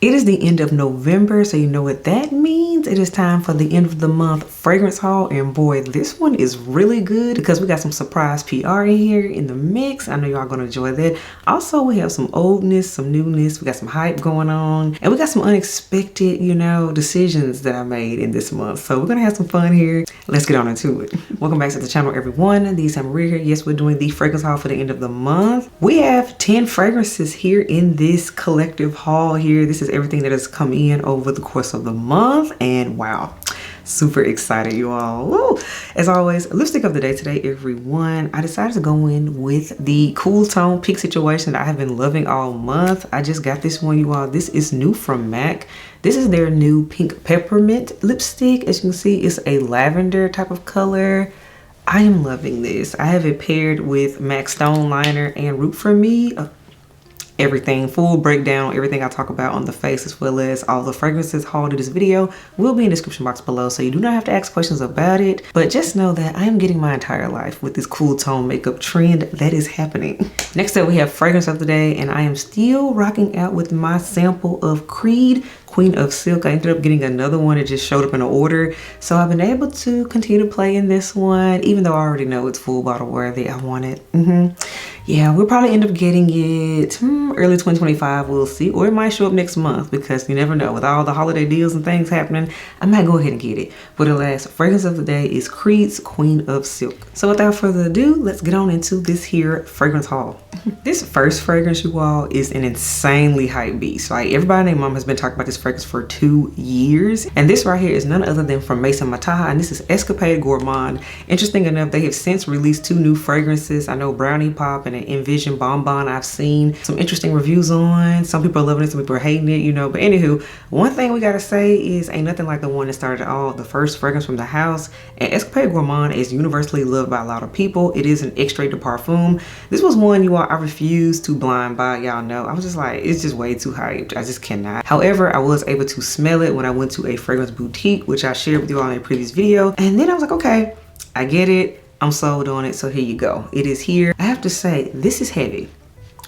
It is the end of November, so you know what that means. It is time for the end of the month fragrance haul, and boy, this one is really good because we got some surprise PR in here in the mix. I know y'all gonna enjoy that. Also, we have some oldness, some newness, we got some hype going on, and we got some unexpected, you know, decisions that I made in this month. So we're gonna have some fun here. Let's get on into it. Welcome back to the channel, everyone. This time Maria here. Yes, we're doing the fragrance haul for the end of the month. We have 10 fragrances here in this collective haul here. This is everything that has come in over the course of the month, and wow, super excited, you all. Woo. As always, lipstick of the day today, everyone. I decided to go in with the cool tone pink situation that I have been loving all month. I just got this one, you all. This is new from MAC. This is their new pink peppermint lipstick. As you can see, it's a lavender type of color. I am loving this. I have it paired with MAC Stone Liner and Root For Me. Everything, full breakdown, everything I talk about on the face as well as all the fragrances hauled in this video will be in the description box below, so you do not have to ask questions about it, but just know that I am getting my entire life with this cool tone makeup trend that is happening. Next up, we have fragrance of the day, and I am still rocking out with my sample of Creed Queen of Silk. I ended up getting another one. It just showed up in an order, so I've been able to continue to play in this one, even though I already know it's full bottle worthy. I want it. Yeah, we'll probably end up getting it early 2025. We'll see, or it might show up next month because you never know. With all the holiday deals and things happening, I might go ahead and get it. But the last fragrance of the day is Creed's Queen of Silk. So without further ado, let's get on into this here fragrance haul. This first fragrance, you all, is an insanely hype beast. Like, everybody and their mom has been talking about this fragrance for 2 years, and this right here is none other than from Maison Mataha, and this is Escapade Gourmand. Interesting enough, they have since released 2 new fragrances. I know Brownie Pop and an Envision Bonbon I've seen some interesting reviews on. Some people are loving it, some people are hating it, you know. But anywho, one thing we gotta say is ain't nothing like the one that started all, the first fragrance from the house. And Escapade Gourmand is universally loved by a lot of people. It is an extrait de parfum. This was one, you all, I refused to blind buy. Y'all know, I was just like, it's just way too hyped. I just cannot. However, I was able to smell it when I went to a fragrance boutique, which I shared with you all in a previous video. And then I was like, okay, I get it. I'm sold on it, so here you go. It is here. I have to say, this is heavy.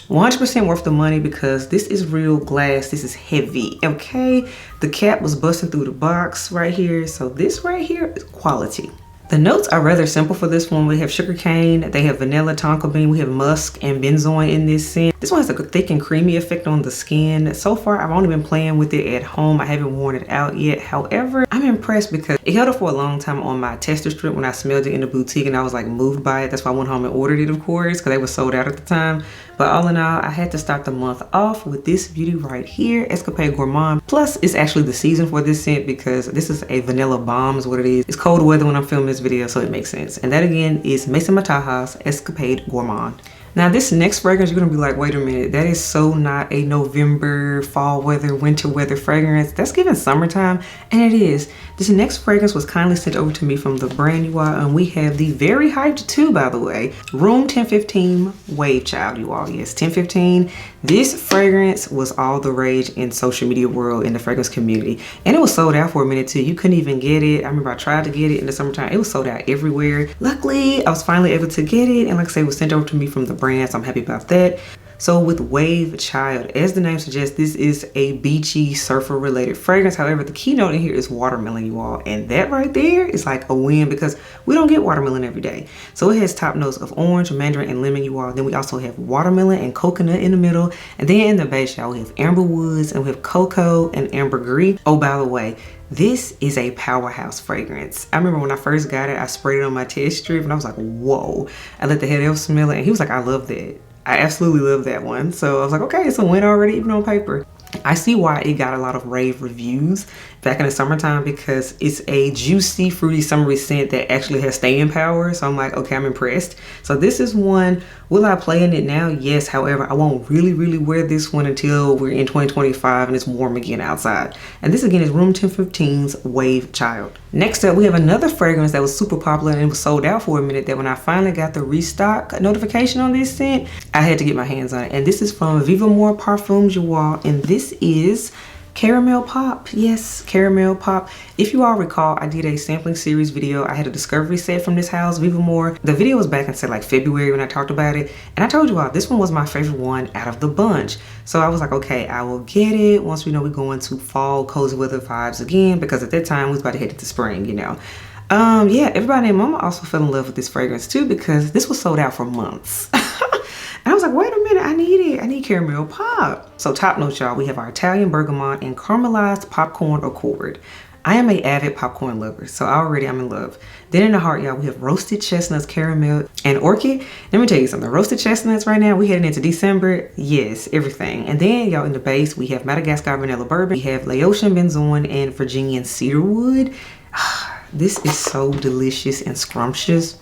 100% worth the money because this is real glass. This is heavy, okay? The cap was busting through the box right here, so this right here is quality. The notes are rather simple for this one. We have sugarcane, they have vanilla, tonka bean, we have musk and benzoin in this scent. This one has a thick and creamy effect on the skin. So far, I've only been playing with it at home. I haven't worn it out yet. However, I'm impressed because it held up for a long time on my tester strip when I smelled it in the boutique, and I was like moved by it. That's why I went home and ordered it, of course, because they were sold out at the time. But all in all, I had to start the month off with this beauty right here, Escapade Gourmand. Plus, it's actually the season for this scent because this is a vanilla bomb is what it is. It's cold weather when I'm filming this video, so it makes sense. And that again is Maison Mataha's Escapade Gourmand. Now this next fragrance, you're gonna be like, wait a minute, that is so not a November, fall weather, winter weather fragrance. That's giving summertime, and it is. This next fragrance was kindly sent over to me from the brand, you all, and we have the very hyped too, by the way, Room 1015 Wave Child, you all. Yes, 1015. This fragrance was all the rage in social media world, in the fragrance community, and it was sold out for a minute too. You couldn't even get it. I remember I tried to get it in the summertime. It was sold out everywhere. Luckily, I was finally able to get it, and like I said, it was sent over to me from the brand, so I'm happy about that. So with Wave Child, as the name suggests, this is a beachy surfer related fragrance. However, the keynote in here is watermelon, you all, and that right there is like a win because we don't get watermelon every day. So it has top notes of orange, mandarin, and lemon, you all. Then we also have watermelon and coconut in the middle, and then in the base, y'all, we have amber woods and we have cocoa and ambergris. Oh, by the way, this is a powerhouse fragrance. I remember when I first got it, I sprayed it on my test strip and I was like, whoa. I let the head elf smell it and he was like, I love that. I absolutely love that one. So I was like, okay, it's a win already, even on paper. I see why it got a lot of rave reviews back in the summertime because it's a juicy, fruity, summery scent that actually has staying power. So I'm like, okay, I'm impressed. So this is one, will I play in it now? Yes. However, I won't really wear this one until we're in 2025 and it's warm again outside. And this again is Room 1015's Wave Child. Next up, we have another fragrance that was super popular and it was sold out for a minute that when I finally got the restock notification on this scent, I had to get my hands on it. And this is from Vivamor Perfumes, you all. And this is Caramel Pop. Yes, Caramel Pop. If you all recall, I did a sampling series video. I had a discovery set from this house, Vivamor. The video was back in say like February when I talked about it. And I told you all this one was my favorite one out of the bunch. So I was like, okay, I will get it once we know we're going to fall cozy weather vibes again, because at that time we was about to head into spring, you know. Yeah, everybody named Mama also fell in love with this fragrance too, because this was sold out for months. And I was like, wait a minute, I need it. I need Caramel Pop. So top notes, y'all, we have our Italian bergamot and caramelized popcorn accord. I am an avid popcorn lover, so already I'm in love. Then in the heart, y'all, we have roasted chestnuts, caramel, and orchid. Let me tell you something. Roasted chestnuts right now, we heading into December. Yes, everything. And then, y'all, in the base, we have Madagascar vanilla bourbon. We have Laotian benzoin and Virginian cedarwood. This is so delicious and scrumptious.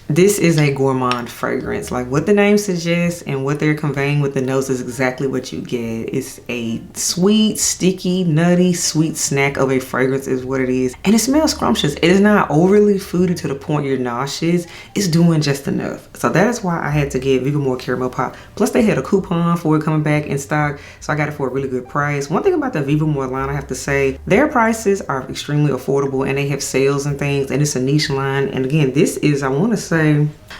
This is a gourmand fragrance. Like what the name suggests and what they're conveying with the nose is exactly what you get. It's a sweet, sticky, nutty, sweet snack of a fragrance is what it is. And it smells scrumptious. It is not overly foody to the point you're nauseous. It's doing just enough. So that is why I had to get Vivamor Caramel Pop. Plus they had a coupon for it coming back in stock. So I got it for a really good price. One thing about the Vivamor line, I have to say, their prices are extremely affordable and they have sales and things, and it's a niche line. And again, this is, I want to say,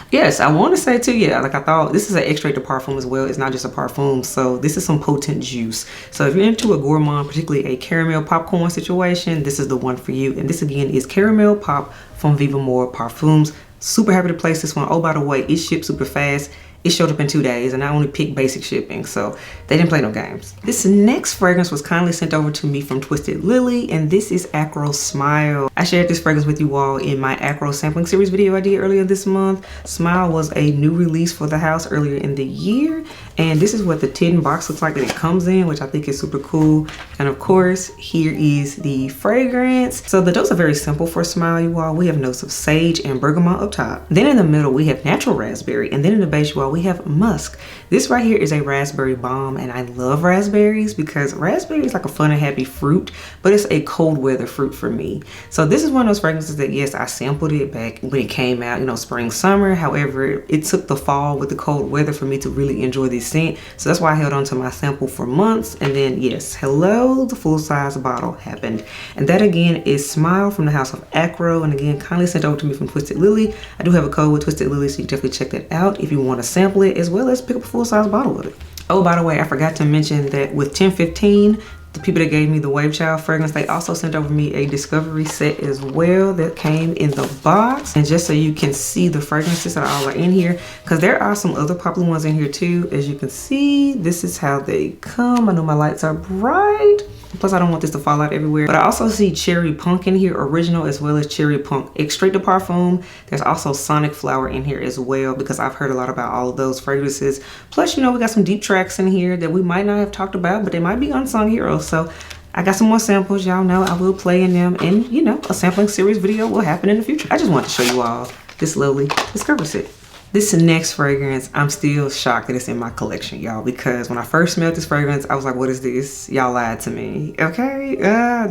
yes, I want to say too, yeah, like I thought this is an extrait de parfum as well. It's not just a parfum, so this is some potent juice. So if you're into a gourmand, particularly a caramel popcorn situation, this is the one for you. And this again is Caramel Pop from Vivamor Perfumes. Super happy to place this one. Oh, by the way, it shipped super fast. It showed up in 2 days, and I only picked basic shipping, so they didn't play no games. This next fragrance was kindly sent over to me from Twisted Lily, and this is Acro Smile. I shared this fragrance with you all in my Acro sampling series video I did earlier this month. Smile was a new release for the house earlier in the year, and this is what the tin box looks like that it comes in, which I think is super cool. And of course, here is the fragrance. So the notes are very simple for Smile, you all. We have notes of sage and bergamot up top. Then in the middle, we have natural raspberry, and then in the base, you all, we have musk. This right here is a raspberry bomb, and I love raspberries because raspberry is like a fun and happy fruit, but it's a cold weather fruit for me. So this is one of those fragrances that, yes, I sampled it back when it came out, you know, spring, summer. However, it took the fall with the cold weather for me to really enjoy this scent. So that's why I held on to my sample for months. And then, yes, hello, the full-size bottle happened. And that again is Smile from the house of Acro. And again, kindly sent over to me from Twisted Lily. I do have a code with Twisted Lily, so you can definitely check that out if you want to sample it, as well as pick up a full-size bottle of it. Oh, by the way, I forgot to mention that with 1015, the people that gave me the Wave Child fragrance, they also sent over me a discovery set as well that came in the box. And just so you can see the fragrances that all are in here, because there are some other popular ones in here too. As you can see, this is how they come. I know my lights are bright. Plus, I don't want this to fall out everywhere. But I also see Cherry Punk in here, original, as well as Cherry Punk Extrait de Parfum. There's also Sonic Flower in here as well, because I've heard a lot about all of those fragrances. Plus, you know, we got some deep tracks in here that we might not have talked about, but they might be unsung heroes. So I got some more samples. Y'all know I will play in them. And, you know, a sampling series video will happen in the future. I just want to show you all this lovely discovery set. This next fragrance, I'm still shocked that it's in my collection, y'all, because when I first smelled this fragrance, I was like, what is this? Y'all lied to me, okay?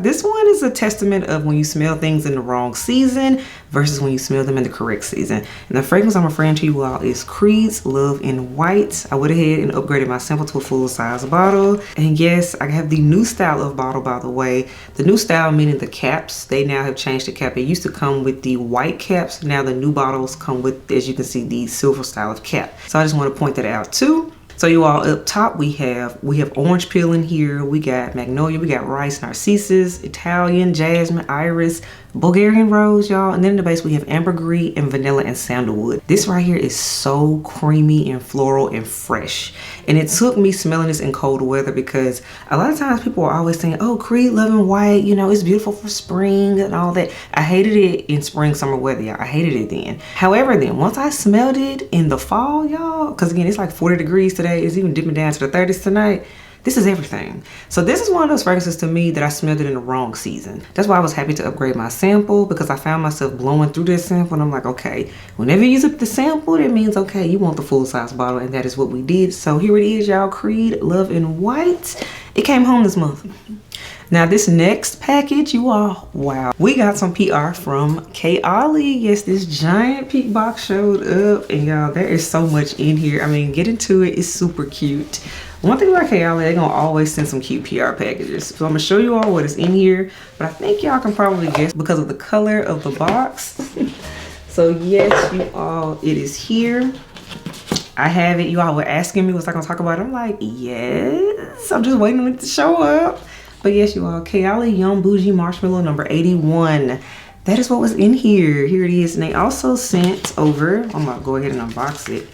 This one is a testament of when you smell things in the wrong season versus when you smell them in the correct season. And the fragrance I'm referring to you all is Creed's Love in White. I went ahead and upgraded my sample to a full-size bottle. And yes, I have the new style of bottle, by the way. The new style meaning the caps. They now have changed the cap. It used to come with the white caps. Now the new bottles come with, as you can see, these silver style of cap. So I just want to point that out too. So you all, up top we have orange peel in here, we got magnolia, we got rice, narcissus, Italian, jasmine, iris, Bulgarian rose, y'all. And then in the base we have ambergris and vanilla and sandalwood. This right here is so creamy and floral and fresh. And it took me smelling this in cold weather, because a lot of times people are always saying, oh, Creed Love in White, you know, it's beautiful for spring and all that. I hated it in spring, summer weather, y'all. I hated it then. However, then once I smelled it in the fall, y'all, because again, it's like 40 degrees today. It's even dipping down to the 30s tonight. This is everything. So this is one of those fragrances to me that I smelled it in the wrong season. That's why I was happy to upgrade my sample, because I found myself blowing through this sample and I'm like, okay, whenever you use up the sample, that means, okay, you want the full-size bottle, and that is what we did. So here it is, y'all, Creed Love in White. It came home this month. Now this next package, you all, wow. We got some PR from Kayali. Yes, this giant peak box showed up, and y'all, there is so much in here. I mean, get into it, it's super cute. One thing about Kayali, they're gonna always send some cute PR packages. So I'm gonna show you all what is in here, but I think y'all can probably guess because of the color of the box. So yes, you all, it is here. I have it. You all were asking me, was I gonna talk about it? I'm like, yes, I'm just waiting on it to show up. But yes, you all, Kayali Yum Bougie Marshmallow number 81. That is what was in here. Here it is. And they also sent over, I'm gonna go ahead and unbox it,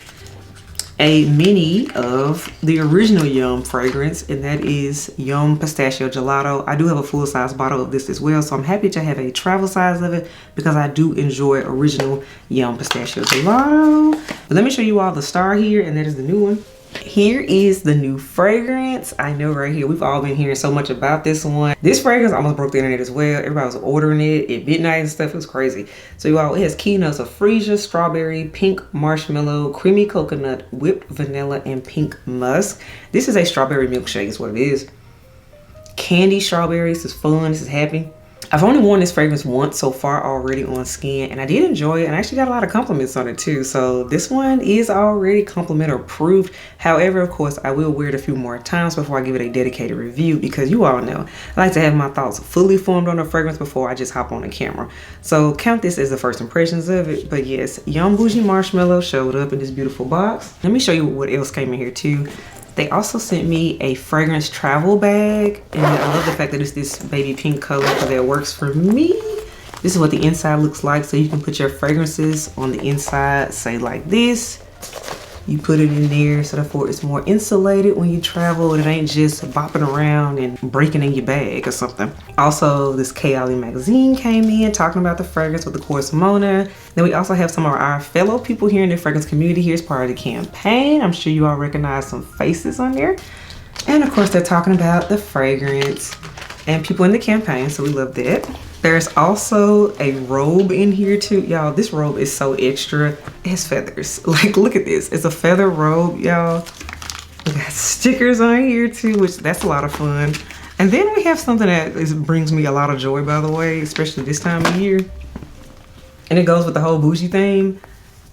a mini of the original Yum fragrance, and that is Yum Pistachio Gelato. I do have a full-size bottle of this as well, so I'm happy to have a travel size of it because I do enjoy original Yum Pistachio Gelato. But let me show you all the star here, and that is the new one. Here is the new fragrance. I know right here, we've all been hearing so much about this one. This fragrance almost broke the internet as well. Everybody was ordering it at midnight and stuff. It was crazy. So you all, it has key notes of freesia, strawberry, pink marshmallow, creamy coconut, whipped vanilla, and pink musk. This is a strawberry milkshake is what it is. Candy strawberries. This is fun. This is happy. I've only worn this fragrance once so far already on skin, and I did enjoy it, and I actually got a lot of compliments on it too. So this one is already compliment approved. However, of course, I will wear it a few more times before I give it a dedicated review, because you all know I like to have my thoughts fully formed on a fragrance before I just hop on the camera. So count this as the first impressions of it. But yes, Yum Bougie Marshmallow showed up in this beautiful box. Let me show you what else came in here too. They also sent me a fragrance travel bag, and I love the fact that it's this baby pink color because that works for me. This is what the inside looks like, so you can put your fragrances on the inside, say like this. You put it in there, so therefore it's more insulated when you travel. It ain't just bopping around and breaking in your bag or something. Also, this Kayali magazine came in talking about the fragrance with the course Mona. Then we also have some of our fellow people here in the fragrance community here as part of the campaign. I'm sure you all recognize some faces on there. And of course, they're talking about the fragrance and people in the campaign, so we love that. There's also a robe in here too. Y'all, this robe is so extra. It has feathers. Like, look at this. It's a feather robe, y'all. We got stickers on here too, which that's a lot of fun. And then we have something that brings me a lot of joy, by the way, especially this time of year. And it goes with the whole bougie theme.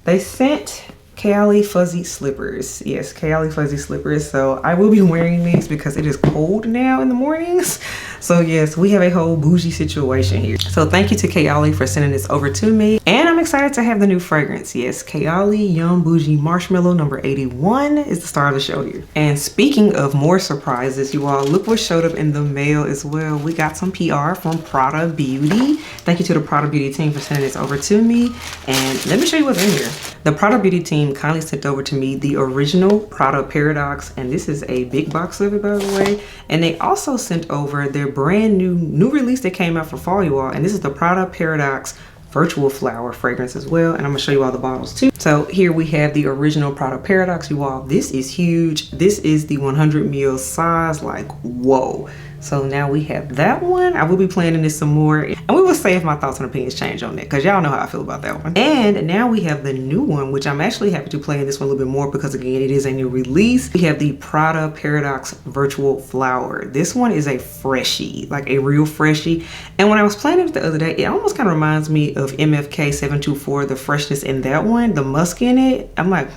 They sent Kayali fuzzy slippers. Yes, Kayali fuzzy slippers. So I will be wearing these because it is cold now in the mornings. So yes, we have a whole bougie situation here. So thank you to Kayali for sending this over to me. And I'm excited to have the new fragrance. Yes, Kayali Yum Bougie Marshmallow number 81 is the star of the show here. And speaking of more surprises, you all, look what showed up in the mail as well. We got some PR from Prada Beauty. Thank you to the Prada Beauty team for sending this over to me. And let me show you what's in here. The Prada Beauty team kindly sent over to me the original Prada Paradoxe, and this is a big box of it, by the way. And they also sent over their brand new release that came out for fall, you all, and this is the Prada Paradoxe Virtual Flower fragrance as well, and I'm gonna show you all the bottles too. So here we have the original Prada Paradoxe, you all. This is huge. This is the 100 ml size, like whoa. So now we have that one. I will be playing in this some more, and we will say if my thoughts and opinions change on that, because y'all know how I feel about that one. And now we have the new one, which I'm actually happy to play in this one a little bit more because again, it is a new release. We have the Prada Paradoxe Virtual Flower. This one is a freshie, like a real freshie. And when I was playing it the other day, it almost kind of reminds me of MFK 724, the freshness in that one, the musk in it. I'm like,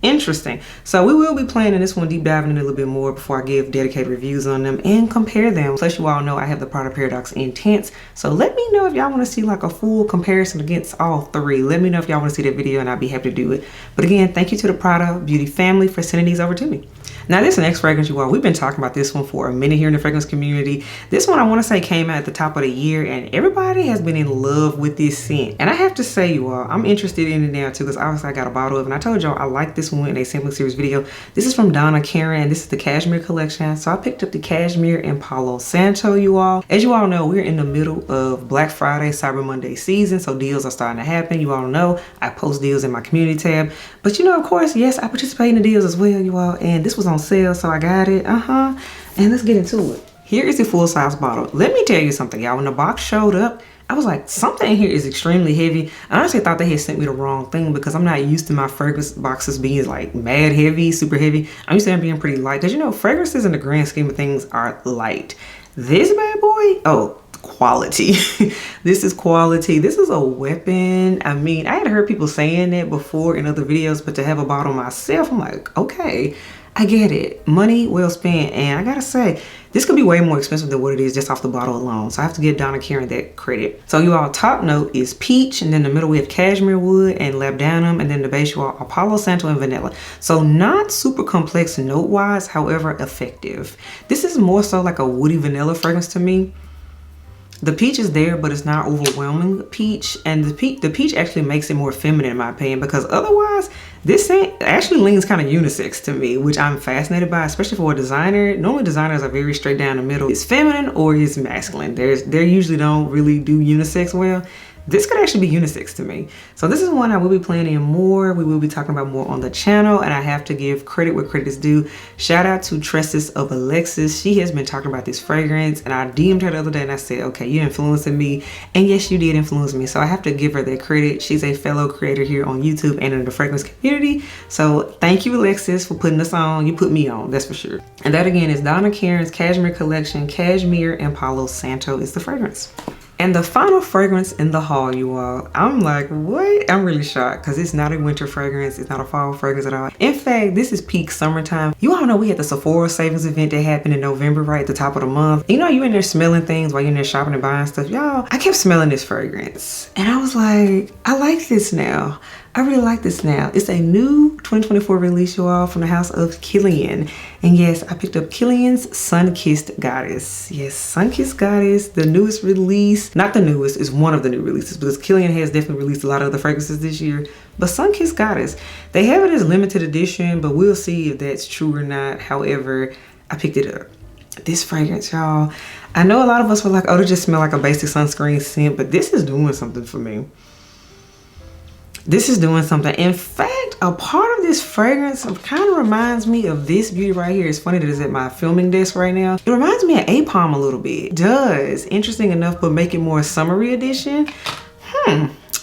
interesting. So we will be playing in this one, deep diving in a little bit more before I give dedicated reviews on them and compare them. Plus you all know I have the Prada Paradoxe Intense. So let me know if y'all want to see like a full comparison against all three. Let me know if y'all want to see that video and I'll be happy to do it. But again, thank you to the Prada Beauty family for sending these over to me. Now this next fragrance, you all, we've been talking about this one for a minute here in the fragrance community. This one I want to say came out at the top of the year and everybody has been in love with this scent. And I have to say, you all, I'm interested in it now too because obviously I got a bottle of it and I told y'all I like this one in a sampling series video. This is from Donna Karan. This is the Cashmere collection. So I picked up the Cashmere and Palo Santo, you all. As you all know, we're in the middle of Black Friday, Cyber Monday season. So deals are starting to happen. You all know I post deals in my community tab. But you know, of course, yes, I participate in the deals as well, you all. And this was on sale, so I got it. And let's get into it. Here is the full-size bottle. Let me tell you something, y'all. When the box showed up, I was like, something in here is extremely heavy. I honestly thought they had sent me the wrong thing because I'm not used to my fragrance boxes being like mad heavy, super heavy. I'm used to them being pretty light because, you know, fragrances in the grand scheme of things are light. This bad boy, oh, quality. This is quality. This is a weapon. I mean, I had heard people saying that before in other videos, but to have a bottle myself, I'm like, okay, I get it. Money well spent. And I gotta say, this could be way more expensive than what it is just off the bottle alone. So I have to give Donna Karan that credit. So you all, top note is peach, and then the middle we have cashmere wood and labdanum, and then the base you all are Palo Santo and vanilla. So not super complex note wise, however effective. This is more so like a woody vanilla fragrance to me. The peach is there, but it's not overwhelming peach, and the peach actually makes it more feminine in my opinion, because otherwise this scent actually leans kind of unisex to me, which I'm fascinated by, especially for a designer. Normally designers are very straight down the middle. It's feminine or it's masculine. They usually don't really do unisex well. This could actually be unisex to me. So this is one I will be playing in more. We will be talking about more on the channel, and I have to give credit where credit is due. Shout out to Tresses of Alexis. She has been talking about this fragrance, and I DM'd her the other day and I said, okay, you're influencing me. And yes, you did influence me. So I have to give her that credit. She's a fellow creator here on YouTube and in the fragrance community. So thank you, Alexis, for putting us on. You put me on, that's for sure. And that again is Donna Karan's Cashmere Collection. Cashmere and Palo Santo is the fragrance. And the final fragrance in the haul, you all, I'm like, what? I'm really shocked because it's not a winter fragrance. It's not a fall fragrance at all. In fact, this is peak summertime. You all know we had the Sephora savings event that happened in November, right at the top of the month. You know, you in there smelling things while you're in there shopping and buying stuff. Y'all, I kept smelling this fragrance and I was like, I like this now. I really like this now. It's a new 2024 release, you all, from the house of Killian. And yes, I picked up Killian's Sunkissed Goddess. Yes, Sunkissed Goddess, the newest release. Not the newest, it's one of the new releases because Killian has definitely released a lot of other fragrances this year. But Sunkissed Goddess, they have it as limited edition, but we'll see if that's true or not. However, I picked it up. This fragrance, y'all, I know a lot of us were like, oh, it just smell like a basic sunscreen scent, but this is doing something for me. This is doing something. In fact, a part of this fragrance kind of reminds me of this beauty right here. It's funny that it's at my filming desk right now. It reminds me of Apom a little bit. It does. Interesting enough, but make it more summery edition.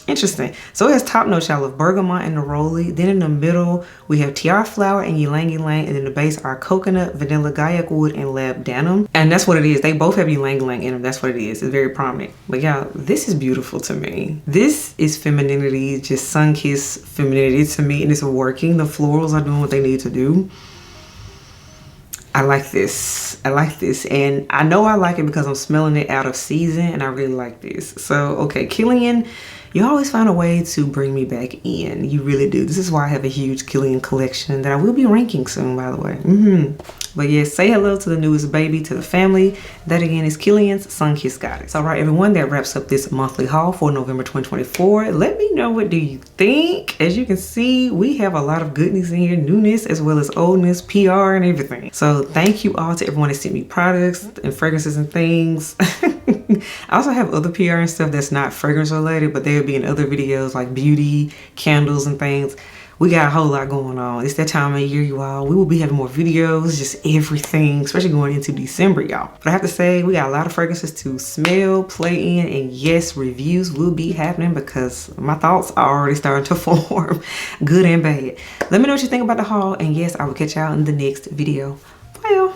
Interesting. So it has top notes, y'all, of bergamot and neroli. Then in the middle, we have tiara flower and ylang ylang. And then the base are coconut, vanilla, gaiac wood, and labdanum. And that's what it is. They both have ylang ylang in them. That's what it is. It's very prominent. But y'all, this is beautiful to me. This is femininity, just sun-kissed femininity to me. And it's working. The florals are doing what they need to do. I like this. I like this. And I know I like it because I'm smelling it out of season. And I really like this. So, okay, Killian, you always find a way to bring me back in. You really do. This is why I have a huge Killian collection that I will be ranking soon, by the way. But yes, say hello to the newest baby, to the family. That again is Killian's Sunkissed Goddess. All right, everyone, that wraps up this monthly haul for November 2024. Let me know, what do you think? As you can see, we have a lot of goodness in here, newness as well as oldness, PR and everything. So thank you all to everyone that sent me products and fragrances and things. I also have other PR and stuff that's not fragrance related, but they'll be in other videos like beauty, candles and things. We got a whole lot going on. It's that time of year, you all. We will be having more videos, just everything, especially going into December, y'all. But I have to say, we got a lot of fragrances to smell, play in, and yes, reviews will be happening because my thoughts are already starting to form, good and bad. Let me know what you think about the haul, and yes, I will catch y'all in the next video. Bye, y'all.